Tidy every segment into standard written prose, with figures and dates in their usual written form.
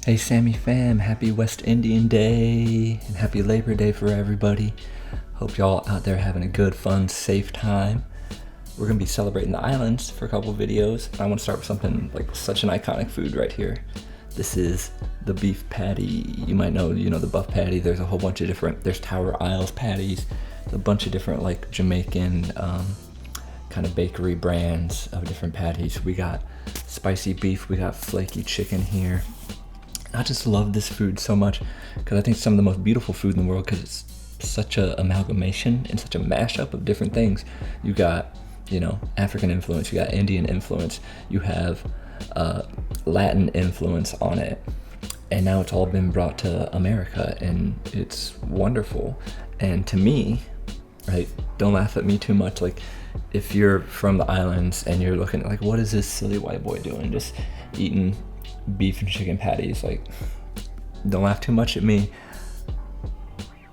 Hey Sammy fam, happy West Indian Day and happy Labor Day for everybody. Hope y'all out there having a good, fun, safe time. We're gonna be celebrating the islands for a couple videos. I want to start with something like such an iconic food right here. This is the beef patty. You might know, the buff patty. There's a whole bunch of there's Tower Isles patties, a bunch of different like Jamaican kind of bakery brands of different patties. We got spicy beef, we got flaky chicken here. I just love this food so much because I think it's some of the most beautiful food in the world because it's such a amalgamation and such a mashup of different things. You got, African influence, you got Indian influence, you have Latin influence on it, and now it's all been brought to America, and it's wonderful. And to me, right, don't laugh at me too much, like if you're from the islands and you're looking at like, what is this silly white boy doing just eating beef and chicken patties? Like, don't laugh too much at me.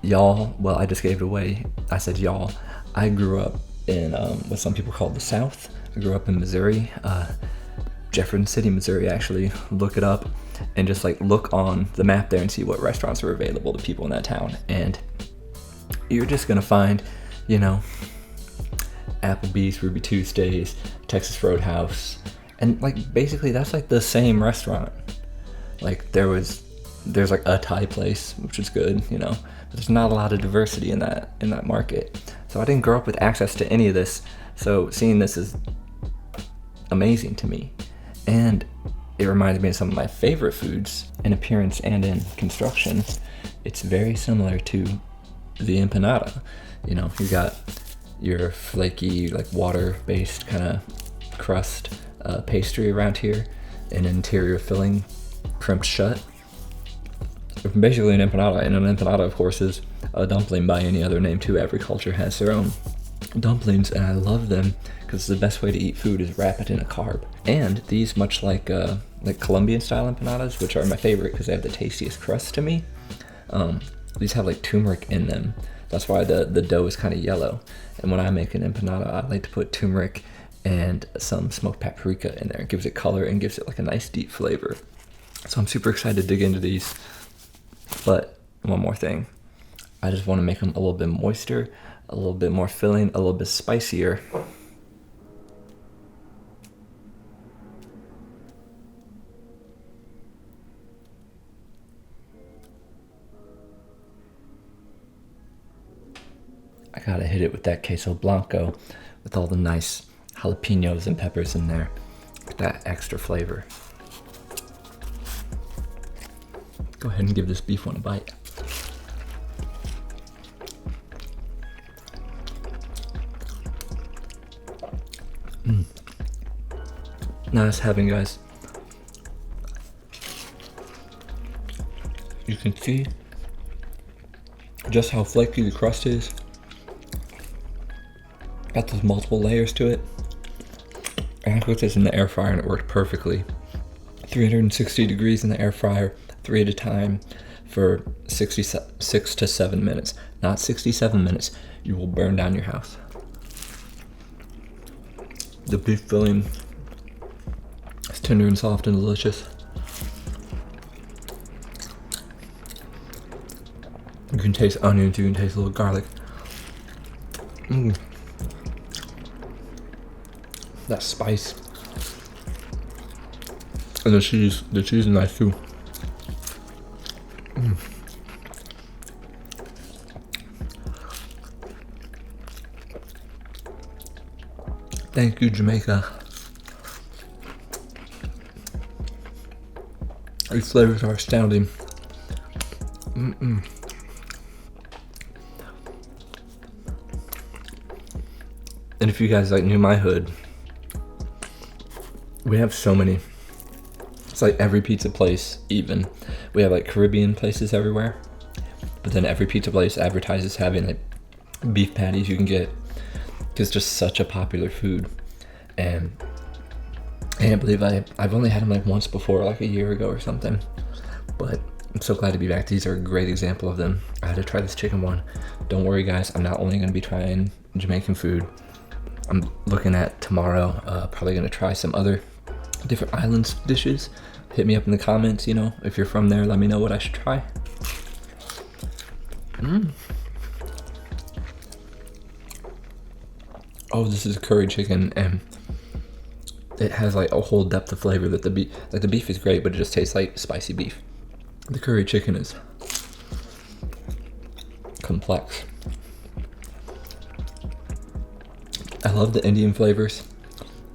Y'all, well, I just gave it away. I said y'all. I grew up in what some people call the South. I grew up in Missouri, Jefferson City, Missouri, actually. Look it up and just like look on the map there and see what restaurants are available to people in that town. And you're just gonna find, Applebee's, Ruby Tuesdays, Texas Roadhouse, and like basically that's like the same restaurant. Like there's like a Thai place, which is good, but there's not a lot of diversity in that market. So I didn't grow up with access to any of this. So seeing this is amazing to me. And it reminds me of some of my favorite foods in appearance and in construction. It's very similar to the empanada. You got your flaky, like water-based kind of crust pastry around here, an interior filling crimped shut. Basically an empanada, and an empanada of course is a dumpling by any other name too. Every culture has their own dumplings, and I love them because the best way to eat food is wrap it in a carb. And these, much like Colombian style empanadas, which are my favorite because they have the tastiest crust to me, these have like turmeric in them. That's why the dough is kind of yellow. And when I make an empanada, I like to put turmeric and some smoked paprika in there. It gives it color and gives it like a nice deep flavor. So I'm super excited to dig into these. But one more thing, I just want to make them a little bit moister, a little bit more filling, a little bit spicier. I gotta hit it with that queso blanco with all the nice jalapenos and peppers in there, with that extra flavor. Go ahead and give this beef one a bite. Nice having, guys. You can see just how flaky the crust is. Got those multiple layers to it. And I cooked this in the air fryer and it worked perfectly. 360 degrees in the air fryer, 3 at a time for 6 to 7 minutes. Not 67 minutes. You will burn down your house. The beef filling is tender and soft and delicious. You can taste onions, you can taste a little garlic. That spice. And the cheese is nice too. Thank you, Jamaica. These flavors are astounding. And if you guys like knew my hood, we have so many. It's like every pizza place, even. We have like Caribbean places everywhere. But then every pizza place advertises having like beef patties you can get. It's just such a popular food. And I can't believe I've only had them like once before, like a year ago or something. But I'm so glad to be back. These are a great example of them. I had to try this chicken one. Don't worry guys, I'm not only gonna be trying Jamaican food. I'm looking at tomorrow, probably gonna try some other different islands dishes. hit me up in the comments, you know, if you're from there, let me know what I should try. Oh, this is curry chicken, and it has like a whole depth of flavor that the beef is great, but it just tastes like spicy beef. The curry chicken is complex. I love the Indian flavors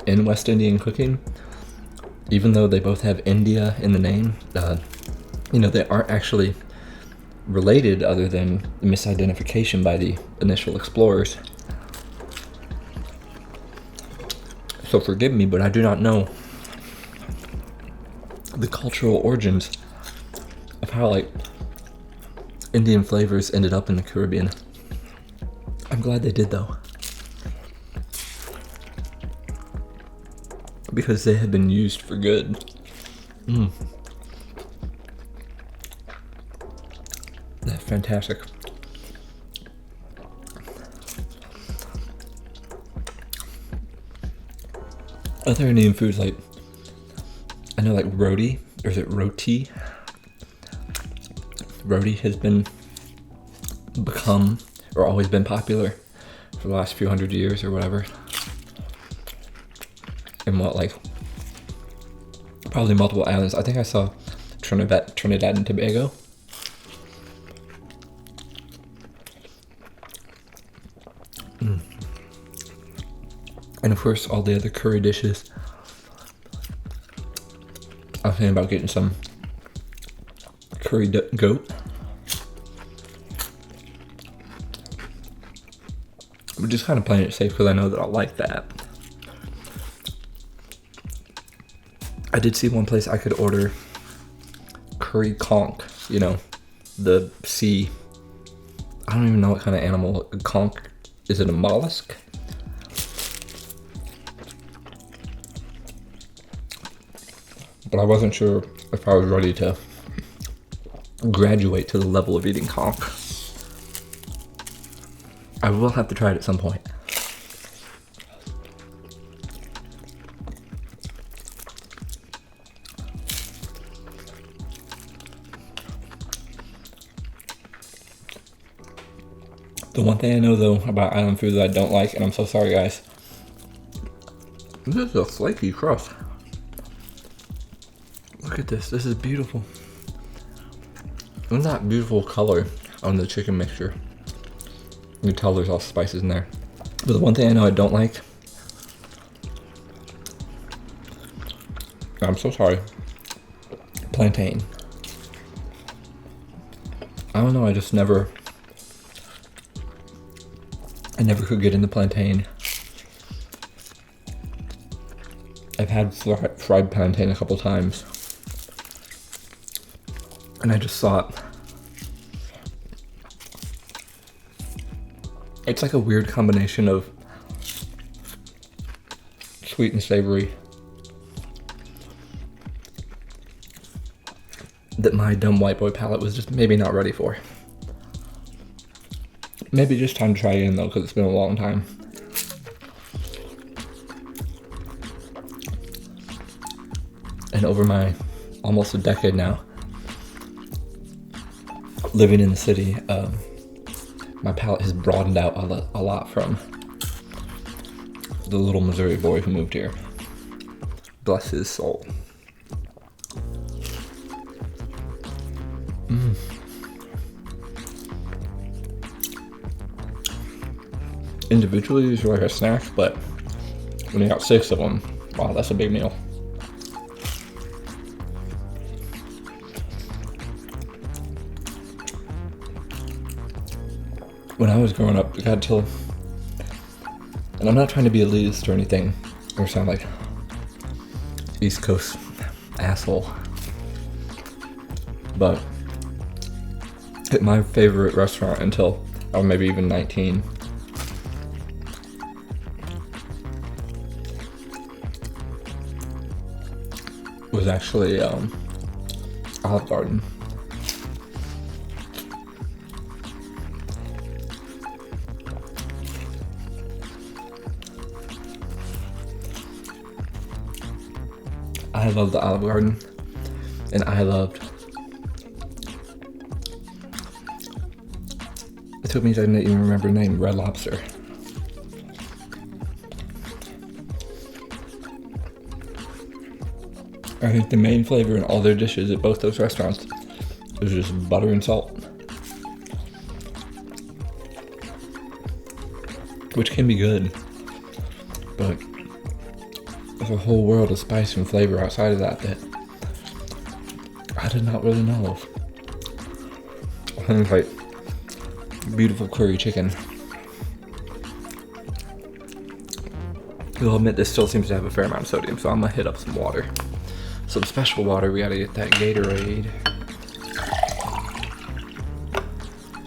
in West Indian cooking, even though they both have India in the name. You know, they aren't actually related other than the misidentification by the initial explorers. So forgive me, but I do not know the cultural origins of how like Indian flavors ended up in the Caribbean. I'm glad they did though, because they have been used for good. That's fantastic. Other Indian foods, like, I know like roti, or is it roti? Roti has become, or always been popular for the last few hundred years or whatever. And what, like, probably multiple islands. I think I saw Trinidad and Tobago. And of course, all the other curry dishes. I was thinking about getting some curry goat. We're just kind of playing it safe because I know that I'll like that. I did see one place I could order curry conch, you know, the sea. I don't even know what kind of animal. Conch, is it a mollusk? But I wasn't sure if I was ready to graduate to the level of eating conch. I will have to try it at some point. The one thing I know though about island food that I don't like, and I'm so sorry guys, this is a flaky crust. Look at this, this is beautiful. Isn't that beautiful color on the chicken mixture? You can tell there's all spices in there. But the one thing I know I don't like, I'm so sorry, plantain. I don't know, I never could get into plantain. I've had fried plantain a couple times, and I just thought it's like a weird combination of sweet and savory that my dumb white boy palate was just maybe not ready for. Maybe just time to try again though, because it's been a long time. And over my almost a decade now living in the city, my palate has broadened out a lot from the little Missouri boy who moved here. Bless his soul. Individually, these are like a snack, but when you got 6 of them, wow, that's a big meal. When I was growing up, it got till, and I'm not trying to be elitist or anything, or sound like East Coast asshole, but my favorite restaurant until I was maybe even 19 was actually Olive Garden. I love the Olive Garden. and I loved. It took me a second to even remember the name, Red Lobster. I think the main flavor in all their dishes at both those restaurants is just butter and salt. Which can be good, but there's a whole world of spice and flavor outside of that I did not really know of. Things like beautiful curry chicken. You'll admit this still seems to have a fair amount of sodium, so I'm gonna hit up some water. Some special water. We gotta get that Gatorade.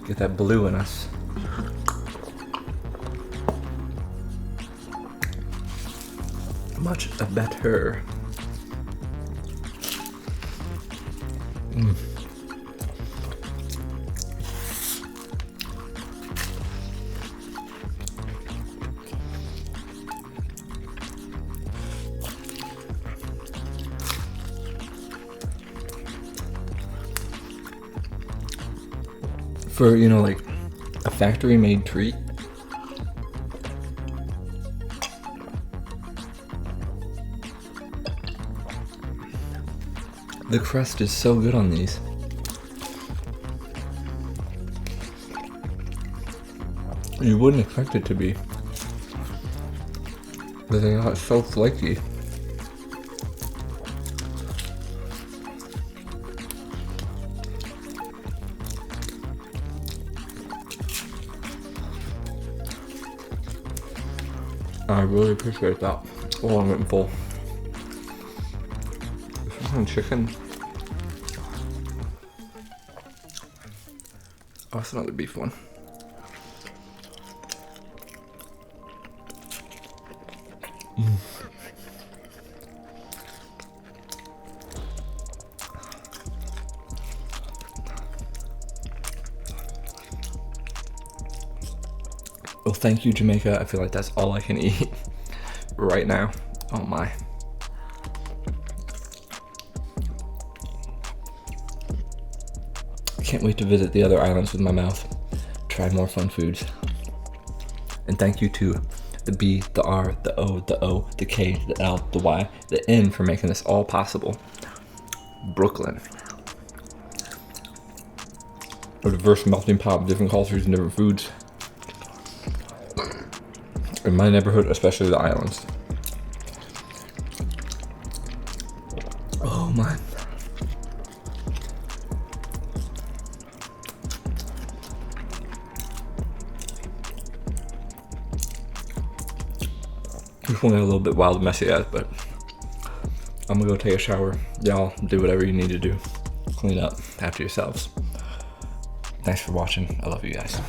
Get that blue in us. Much better. For, you know, like a factory made treat, the crust is so good on these. You wouldn't expect it to be, but they are so flaky. I really appreciate that. Oh, I'm getting full. Some chicken. Oh, it's another beef one. Well, thank you, Jamaica. I feel like that's all I can eat right now. Oh my. I can't wait to visit the other islands with my mouth. Try more fun foods. And thank you to the B, the R, the O, the K, the L, the Y, the N for making this all possible. Brooklyn. A diverse melting pot of different cultures and different foods. In my neighborhood, especially the islands. Oh my. This one got a little bit wild and messy as, but I'm gonna go take a shower. Y'all do whatever you need to do. Clean up after yourselves. Thanks for watching. I love you guys.